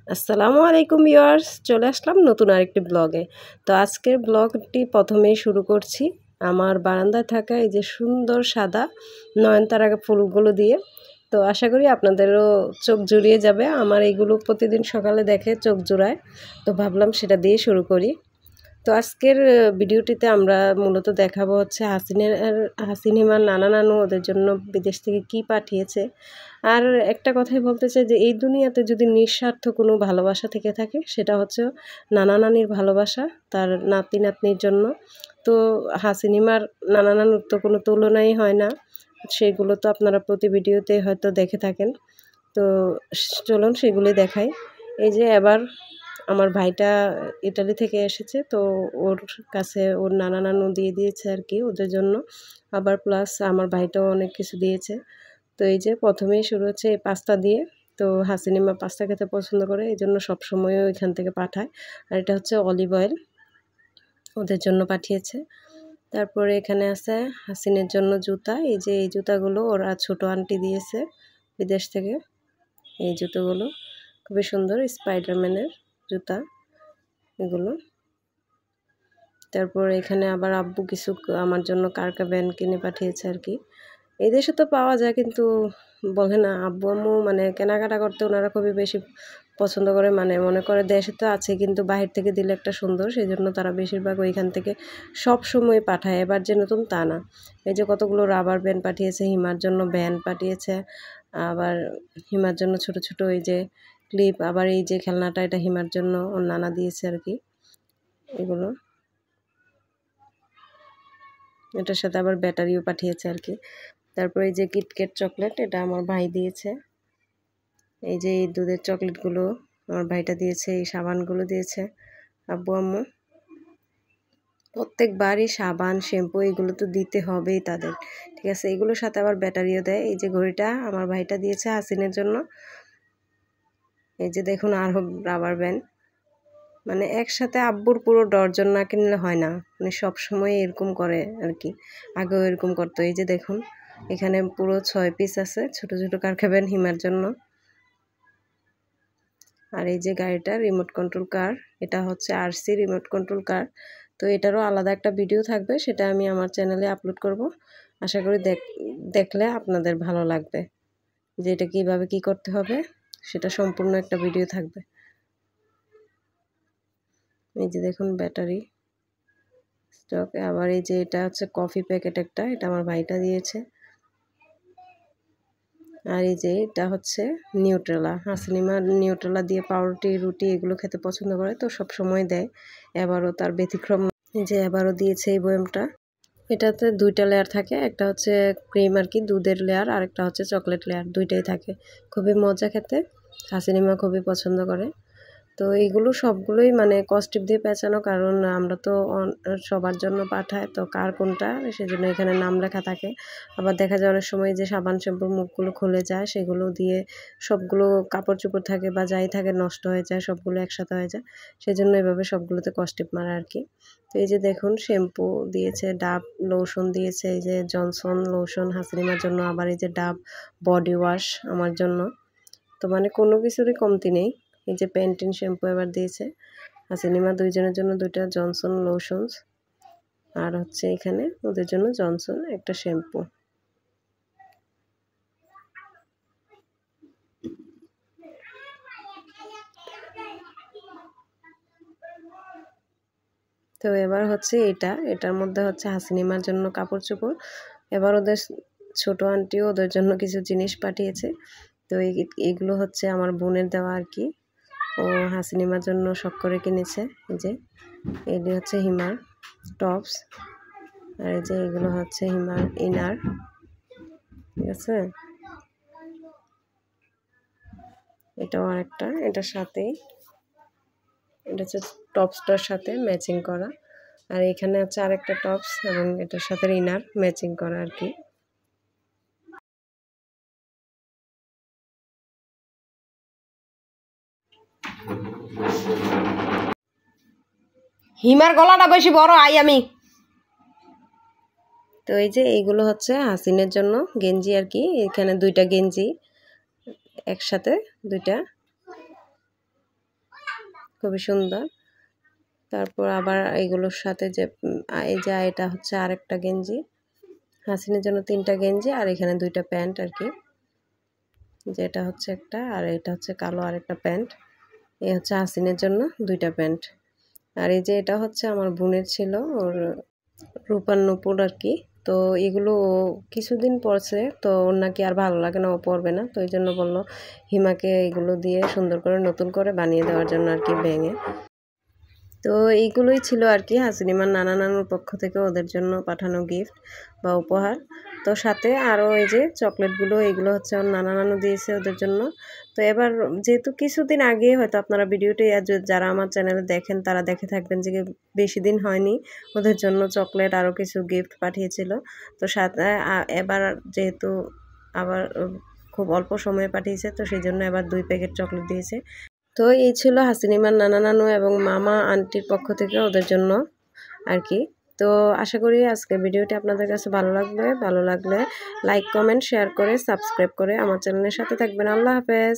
আসসালামু আলাইকুম ভিউয়ার্স, চলে আসলাম নতুন আরেকটি ব্লগে। তো আজকের ব্লগটি প্রথমেই শুরু করছি আমার বারান্দায় থাকা এই যে সুন্দর সাদা নয়নতারা ফুলগুলো দিয়ে। তো আশা করি আপনাদেরও চোখ জুড়িয়ে যাবে, আমার এইগুলো প্রতিদিন সকালে দেখে চোখ জুড়ায়। তো ভাবলাম সেটা দিয়ে শুরু করি। তো আজকের ভিডিওটিতে আমরা মূলত দেখাবো হচ্ছে হাসিনিমার নানা নানু ওদের জন্য বিদেশ থেকে কি পাঠিয়েছে। আর একটা কথাই বলতে চাই যে এই দুনিয়াতে যদি নিঃস্বার্থ কোনো ভালোবাসা থেকে থাকে সেটা হচ্ছে নানা নানির ভালোবাসা তার নাতি নাতনির জন্য। তো হাসিনিমার নানা নানুর তো কোনো তুলনাই হয় না, সেগুলো তো আপনারা প্রতি ভিডিওতে হয়তো দেখে থাকেন। তো চলুন সেগুলি দেখাই। এই যে এবার আমার ভাইটা ইতালি থেকে এসেছে, তো ওর কাছে ওর নানা নানু দিয়ে দিয়েছে আর কি ওদের জন্য। আবার প্লাস আমার ভাইটাও অনেক কিছু দিয়েছে। তো এই যে প্রথমেই শুরু হচ্ছে এই পাস্তা দিয়ে। তো হাসিনিমা পাস্তা খেতে পছন্দ করে, এই জন্য সবসময়ও এখান থেকে পাঠায়। আর এটা হচ্ছে অলিভ অয়েল, ওদের জন্য পাঠিয়েছে। তারপরে এখানে আছে হাসিনের জন্য জুতা। এই যে এই জুতাগুলো ওরা ছোট আন্টি দিয়েছে বিদেশ থেকে। এই জুতোগুলো খুবই সুন্দর, স্পাইডারম্যানের জুতা এগুলো। তারপর এখানে আবার আব্বু কিছু আমার জন্য কারকা ব্যান্ড কিনে পাঠিয়েছে আর কি। এই দেশে তো পাওয়া যায়, কিন্তু বলে না আব্বু আম্মু মানে কেনাকাটা করতে ওনারা খুবই বেশি পছন্দ করে, মানে মনে করে দেশে তো আছে কিন্তু বাহির থেকে দিলে একটা সুন্দর, সেই জন্য তারা বেশিরভাগ ওইখান থেকে সব সময় পাঠায়। এবার যে নতুন তা না। এই যে কতগুলো রাবার ব্যান্ড পাঠিয়েছে, হিমার জন্য ব্যান্ড পাঠিয়েছে, আবার হিমার জন্য ছোট ছোট এই যে ক্লিপ, আবার এই যে খেলনাটা এটা হিমার জন্য ওর নানা দিয়েছে আর কি। এগুলো এটার সাথে আবার ব্যাটারিও পাঠিয়েছে আর কি। তারপর এই যে কিটক্যাট চকলেট, এটা আমার ভাই দিয়েছে। এই যে এই দুধের চকলেটগুলো আমার ভাইটা দিয়েছে। এই সাবানগুলো দিয়েছে আব্বু আম্মু। প্রত্যেকবারই সাবান শ্যাম্পু এগুলো তো দিতে হবেই তাদের, ঠিক আছে। এগুলোর সাথে আবার ব্যাটারিও দেয়। এই যে ঘড়িটা আমার ভাইটা দিয়েছে হাসিনের জন্য। এই যে দেখুন আরও রাবার ব্যান্ড, মানে একসাথে আব্বুর পুরো ডর্জন না কিনলে হয় না, মানে সবসময় এরকম করে আর কি। আগেও এরকম করতো। এই যে দেখুন এখানে পুরো 6 পিস আছে ছোট ছোট কারখাবেন হিমার জন্য। আর এই যে গাড়িটা রিমোট কন্ট্রোল কার, এটা হচ্ছে আরসি রিমোট কন্ট্রোল কার। তো এটারও আলাদা একটা ভিডিও থাকবে, সেটা আমি আমার চ্যানেলে আপলোড করব। আশা করি দেখলে আপনাদের ভালো লাগবে, যে এটা কীভাবে কী করতে হবে সেটা সম্পূর্ণ একটা ভিডিও থাকবে। এই যে দেখুন ব্যাটারি স্টক। আবার এই যে এটা হচ্ছে কফি প্যাকেট একটা, এটা আমার ভাইটা দিয়েছে। আর এই যে এটা হচ্ছে নিউট্রেলা, হাসিনিমা নিউট্রেলা দিয়ে পাউরুটি রুটি এগুলো খেতে পছন্দ করে, তো সব সময় দেয়। এবারও তার ব্যতিক্রম, যে এবারও দিয়েছে এই বয়ামটা। এটাতে 2টা লেয়ার থাকে, একটা হচ্ছে ক্রিম আর কি দুধের লেয়ার, আর একটা হচ্ছে চকলেট লেয়ার, দুইটাই থাকে। খুবই মজা খেতে, হাসিনিমা খুবই পছন্দ করে। তো এইগুলো সবগুলোই মানে কস্টিপ দিয়ে পেঁচানো, কারণ আমরা তো সবার জন্য পাঠায়, তো কার কোনটা সেজন্য এখানে নাম লেখা থাকে। আবার দেখা যায় অনেক সময় যে সাবান শ্যাম্পুর মুখগুলো খুলে যায়, সেগুলো দিয়ে সবগুলো কাপড় চোপড় থাকে বা যাই থাকে নষ্ট হয়ে যায়, সবগুলো একসাথে হয়ে যায়, সেজন্য এভাবে সবগুলোতে কস্টিপ মারা আর কি। তো এই যে দেখুন শ্যাম্পু দিয়েছে, ডাব লোশন দিয়েছে, এই যে জনসন লোশন হাসিনিমার জন্য, আবার এই যে ডাব বডি ওয়াশ আমার জন্য। তো মানে কোনো কিছুরই কমতি নেই। এই যে প্যান্টিন শ্যাম্পু এবার দিয়েছে হাসিনিমা দুইজনের জন্য 2টা জনসন লোশনস, আর হচ্ছে এখানে ওদের জন্য জনসন একটা শ্যাম্পু। তো এবার হচ্ছে এটার মধ্যে হচ্ছে হাসিনিমার জন্য কাপড় চোপড়। এবার ওদের ছোট আন্টিও ওদের জন্য কিছু জিনিস পাঠিয়েছে। তো এইগুলো হচ্ছে আমার বোনের দেওয়া আর কি, ও হাসিনিমার জন্য শখ করে কিনেছে। এই যে এগুলি হচ্ছে হিমার টপস, আর এই যে এগুলো হচ্ছে হিমার ইনার, ঠিক আছে। এটাও আরেকটা, এটার সাথেই, এটা হচ্ছে টপসটার সাথে ম্যাচিং করা। আর এখানে হচ্ছে আরেকটা টপস এবং এটার সাথে ইনার ম্যাচিং করা আর কি। হিমার গলাটা বেশি বড় আই আমি। তো এই যে এইগুলো হচ্ছে হাসিনের জন্য গেঞ্জি আর কি, এখানে 2টা গেঞ্জি একসাথে 2টা। খুবই সুন্দর। তারপর আবার এইগুলোর সাথে যে এই যে এটা হচ্ছে আরেকটা গেঞ্জি, হাসিনের জন্য 3টা গেঞ্জি আর এখানে 2টা প্যান্ট আর কি, যেটা হচ্ছে একটা আর এটা হচ্ছে কালো আরেকটা প্যান্ট। এই হচ্ছে হাসিনের জন্য 2টা প্যান্ট। আর এই যে এটা হচ্ছে আমার বোনের ছিল, ওর রূপার নূপুর আর কি। তো এগুলো ও কিছুদিন পরছে, তো ওর নাকি আর ভালো লাগে না, ও পরবে না। তো এই জন্য বললো হিমাকে এগুলো দিয়ে সুন্দর করে নতুন করে বানিয়ে দেওয়ার জন্য আর কি, ভেঙে। তো এইগুলোই ছিল আর কি হাসিনিমার নানা নানুর পক্ষ থেকে ওদের জন্য পাঠানো গিফট বা উপহার। তো সাথে আরও এই যে চকলেটগুলো, এগুলো হচ্ছে ওর নানা নানু দিয়েছে ওদের জন্য। তো এবার যেহেতু কিছুদিন আগে হয়তো আপনারা ভিডিওটি যারা আমার চ্যানেলে দেখেন তারা দেখে থাকবেন যে বেশি দিন হয়নি ওদের জন্য চকলেট আরও কিছু গিফট পাঠিয়েছিল। তো সাথে এবার যেহেতু আবার খুব অল্প সময়ে পাঠিয়েছে, তো সেই জন্য এবার 2 প্যাকেট চকলেট দিয়েছে। তো এই ছিল হাসিনিমার নানা নানু এবং মামা আন্টির পক্ষ থেকে ওদের জন্য আর কি। তো আশা করি আজকের ভিডিওটি আপনাদের কাছে ভালো লাগবে। ভালো লাগলে লাইক, কমেন্ট, শেয়ার করে সাবস্ক্রাইব করে আমার চ্যানেলের সাথে থাকবেন। আল্লাহ হাফেজ।